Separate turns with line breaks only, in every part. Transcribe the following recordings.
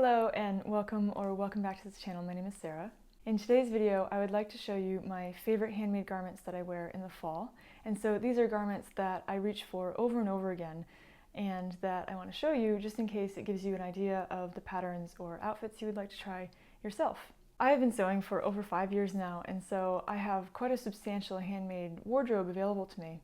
Hello and welcome back to this channel. My name is Sarah. In today's video, I would like to show you my favorite handmade garments that I wear in the fall. And so these are garments that I reach for over and over again and that I want to show you just in case it gives you an idea of the patterns or outfits you would like to try yourself. I have been sewing for over 5 years now, and so I have quite a substantial handmade wardrobe available to me.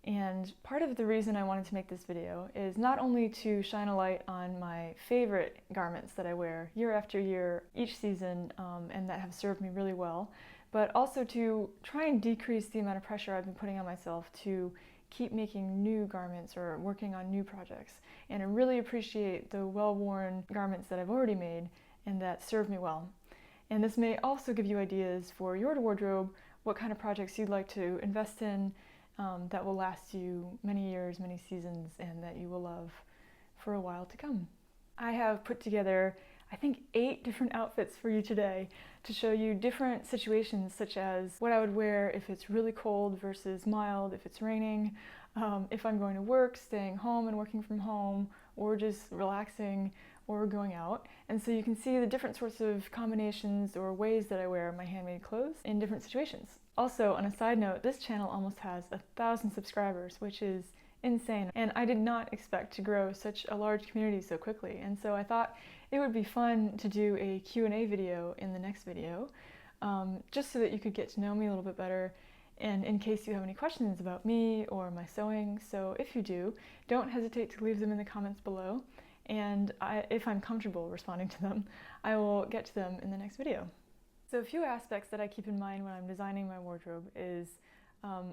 And part of the reason I wanted to make this video is not only to shine a light on my favorite garments that I wear year after year, each season, and that have served me really well, but also to try and decrease the amount of pressure I've been putting on myself to keep making new garments or working on new projects. And I really appreciate the well-worn garments that I've already made and that serve me well. And this may also give you ideas for your wardrobe, what kind of projects you'd like to invest in, that will last you many years, many seasons, and that you will love for a while to come. I have put together, I think, 8 different outfits for you today to show you different situations, such as what I would wear if it's really cold versus mild, if it's raining, if I'm going to work, staying home and working from home, or just relaxing or going out. And so you can see the different sorts of combinations or ways that I wear my handmade clothes in different situations. Also, on a side note, this channel almost has 1,000 subscribers, which is insane. And I did not expect to grow such a large community so quickly. And so I thought it would be fun to do a Q&A video in the next video, just so that you could get to know me a little bit better, and in case you have any questions about me or my sewing. So if you do, don't hesitate to leave them in the comments below. And if I'm comfortable responding to them, I will get to them in the next video. So a few aspects that I keep in mind when I'm designing my wardrobe is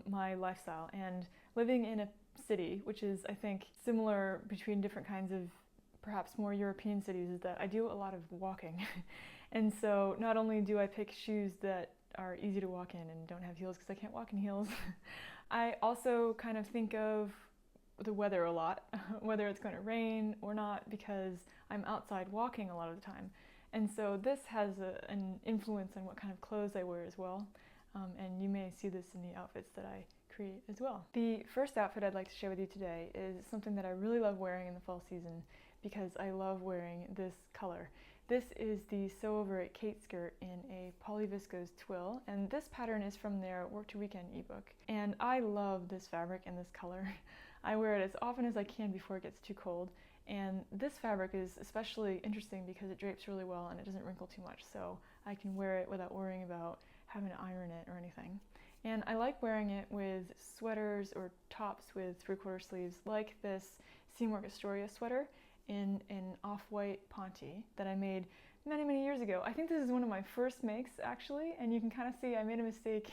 my lifestyle and living in a city, which is, I think, similar between different kinds of perhaps more European cities, is that I do a lot of walking. And so not only do I pick shoes that are easy to walk in and don't have heels because I can't walk in heels, I also kind of think of the weather a lot, whether it's going to rain or not, because I'm outside walking a lot of the time. And so this has an influence on what kind of clothes I wear as well. And you may see this in the outfits that I create as well. The first outfit I'd like to share with you today is something that I really love wearing in the fall season because I love wearing this color. This is the Sew Over It Kate skirt in a polyviscose twill, and this pattern is from their Work to Weekend ebook. And I love this fabric and this color. I wear it as often as I can before it gets too cold, and this fabric is especially interesting because it drapes really well and it doesn't wrinkle too much, so I can wear it without worrying about having to iron it or anything. And I like wearing it with sweaters or tops with 3/4 sleeves, like this Seamwork Astoria sweater in an off-white ponte that I made many years ago. I think this is one of my first makes, actually, and you can kind of see I made a mistake.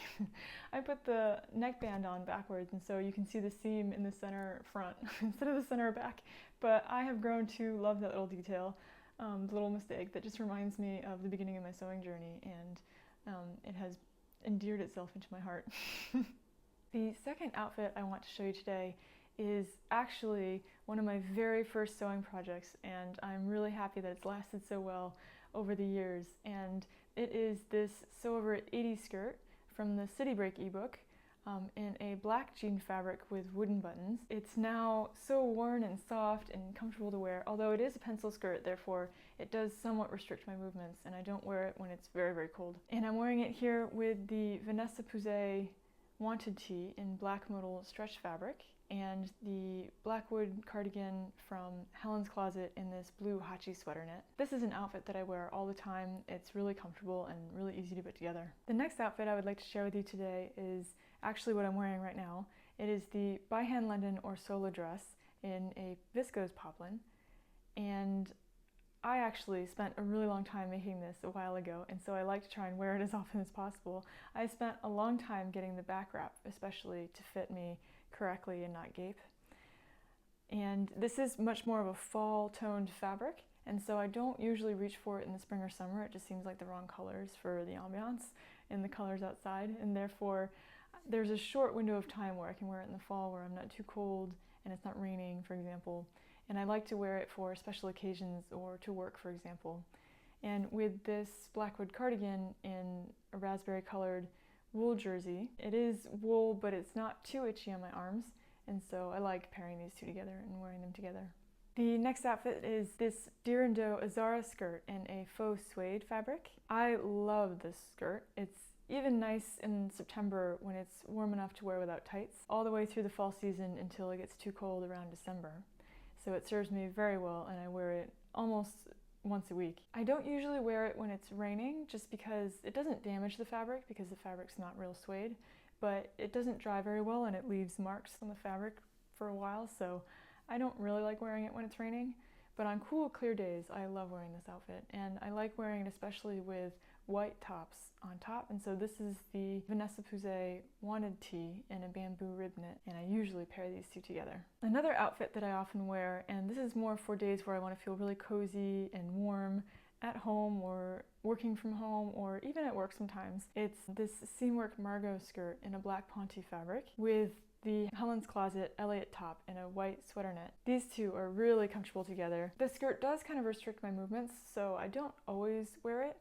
I put the neckband on backwards, and so you can see the seam in the center front instead of the center back. But I have grown to love that little detail, the little mistake that just reminds me of the beginning of my sewing journey, and it has endeared itself into my heart. The second outfit I want to show you today is actually one of my very first sewing projects, and I'm really happy that it's lasted so well over the years. And it is this Sew Over It 80s skirt from the City Break ebook in a black jean fabric with wooden buttons. It's now so worn and soft and comfortable to wear, although it is a pencil skirt, therefore it does somewhat restrict my movements, and I don't wear it when it's very cold. And I'm wearing it here with the Vanessa Pouzet Wanted tee in black modal stretch fabric, and the Blackwood cardigan from Helen's Closet in this blue Hachi sweater knit. This is an outfit that I wear all the time. It's really comfortable and really easy to put together. The next outfit I would like to share with you today is actually what I'm wearing right now. It is the By Hand London Orsola dress in a viscose poplin, and I actually spent a really long time making this a while ago, and so I like to try and wear it as often as possible. I spent a long time getting the back wrap, especially to fit me correctly and not gape. And this is much more of a fall toned fabric, and so I don't usually reach for it in the spring or summer. It just seems like the wrong colors for the ambiance and the colors outside, and therefore there's a short window of time where I can wear it in the fall where I'm not too cold and it's not raining, for example. And I like to wear it for special occasions or to work, for example. And with this Blackwood cardigan in a raspberry colored wool jersey, it is wool, but it's not too itchy on my arms, and so I like pairing these two together and wearing them together. The next outfit is this Deer and Doe Azara skirt in a faux suede fabric. I love this skirt. It's even nice in September when it's warm enough to wear without tights, all the way through the fall season until it gets too cold around December. So it serves me very well, and I wear it almost once a week. I don't usually wear it when it's raining just because it doesn't damage the fabric because the fabric's not real suede, but it doesn't dry very well and it leaves marks on the fabric for a while, so I don't really like wearing it when it's raining. But on cool, clear days, I love wearing this outfit, and I like wearing it especially with white tops on top. And so this is the Vanessa Pouzet Wanted Tee in a bamboo rib knit, and I usually pair these two together. Another outfit that I often wear, and this is more for days where I want to feel really cozy and warm at home or working from home or even at work sometimes. It's this seamwork Margot skirt in a black ponte fabric with the Helen's Closet Elliot top in a white sweater knit. These two are really comfortable together. The skirt does kind of restrict my movements, so I don't always wear it,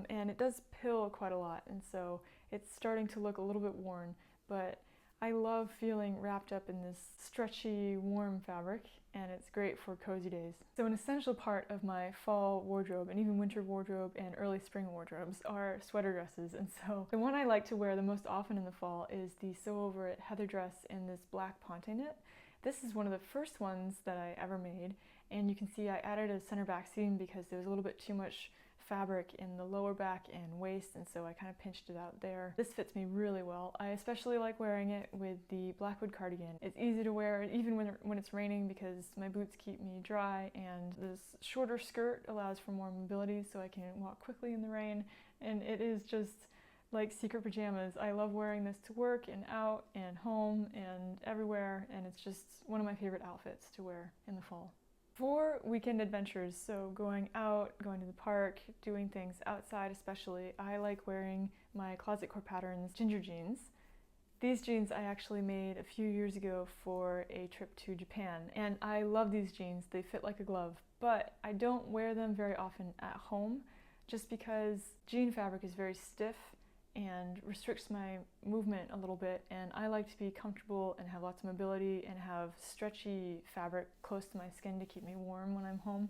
and it does pill quite a lot, and so it's starting to look a little bit worn, but I love feeling wrapped up in this stretchy, warm fabric, and it's great for cozy days. So an essential part of my fall wardrobe and even winter wardrobe and early spring wardrobes are sweater dresses, and so the one I like to wear the most often in the fall is the Sew Over It heather dress in this black ponte knit. This is one of the first ones that I ever made, and you can see I added a center back seam because there was a little bit too much fabric in the lower back and waist, and so I kind of pinched it out there. This fits me really well. I especially like wearing it with the Blackwood cardigan. It's easy to wear even when it's raining because my boots keep me dry, and this shorter skirt allows for more mobility so I can walk quickly in the rain, and it is just like secret pajamas. I love wearing this to work and out and home and everywhere, and it's just one of my favorite outfits to wear in the fall. For weekend adventures, so going out, going to the park, doing things outside especially, I like wearing my Closet Core Patterns ginger jeans. These jeans I actually made a few years ago for a trip to Japan, and I love these jeans. They fit like a glove, but I don't wear them very often at home just because jean fabric is very stiff and restricts my movement a little bit, and I like to be comfortable and have lots of mobility and have stretchy fabric close to my skin to keep me warm when I'm home.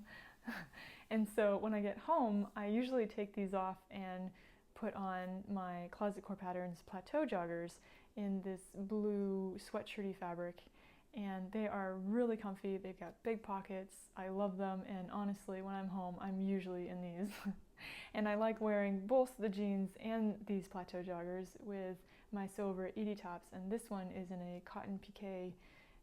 And so when I get home, I usually take these off and put on my Closet Core Patterns plateau joggers in this blue sweatshirty fabric, and they are really comfy. They've got big pockets. I love them, and honestly, when I'm home, I'm usually in these. And I like wearing both the jeans and these plateau joggers with my Sew Over It Edie tops, and this one is in a cotton piqué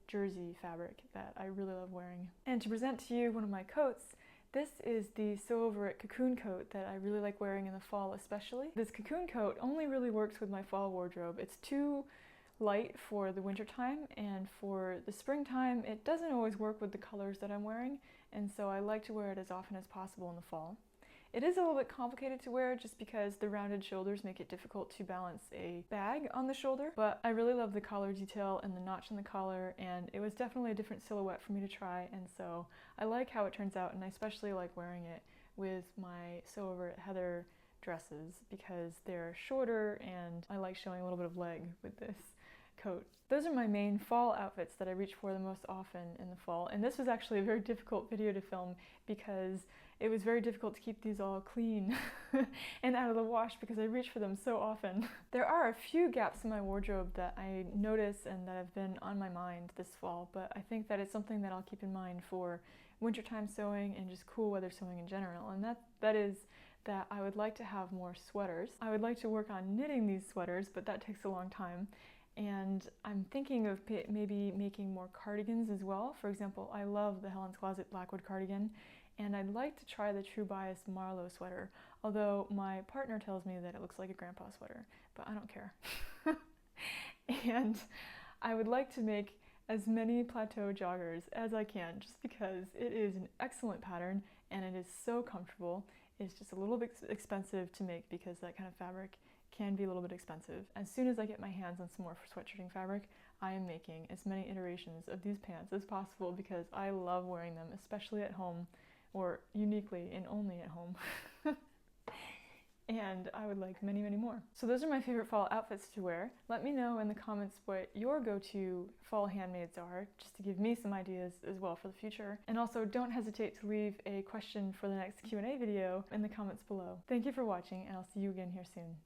jersey fabric that I really love wearing. And to present to you one of my coats, this is the Sew Over It cocoon coat that I really like wearing in the fall especially. This cocoon coat only really works with my fall wardrobe. It's too light for the winter time, and for the springtime it doesn't always work with the colors that I'm wearing, and so I like to wear it as often as possible in the fall. It is a little bit complicated to wear just because the rounded shoulders make it difficult to balance a bag on the shoulder, but I really love the collar detail and the notch in the collar, and it was definitely a different silhouette for me to try, and so I like how it turns out, and I especially like wearing it with my Sew Over It heather dresses because they're shorter and I like showing a little bit of leg with this coat. Those are my main fall outfits that I reach for the most often in the fall, and this was actually a very difficult video to film because it was very difficult to keep these all clean and out of the wash because I reach for them so often. There are a few gaps in my wardrobe that I notice and that have been on my mind this fall, but I think that it's something that I'll keep in mind for wintertime sewing and just cool weather sewing in general, and that is that I would like to have more sweaters. I would like to work on knitting these sweaters, but that takes a long time. And I'm thinking of maybe making more cardigans as well. For example, I love the Helen's Closet Blackwood cardigan, and I'd like to try the True Bias Marlowe sweater, although my partner tells me that it looks like a grandpa sweater, but I don't care. And I would like to make as many plateau joggers as I can just because it is an excellent pattern and it is so comfortable. It's just a little bit expensive to make because that kind of fabric can be a little bit expensive. As soon as I get my hands on some more sweatshirting fabric, I am making as many iterations of these pants as possible because I love wearing them, especially at home, or uniquely and only at home. and I would like many, many more. So those are my favorite fall outfits to wear. Let me know in the comments what your go-to fall handmaids are, just to give me some ideas as well for the future. And also don't hesitate to leave a question for the next Q&A video in the comments below. Thank you for watching, and I'll see you again here soon.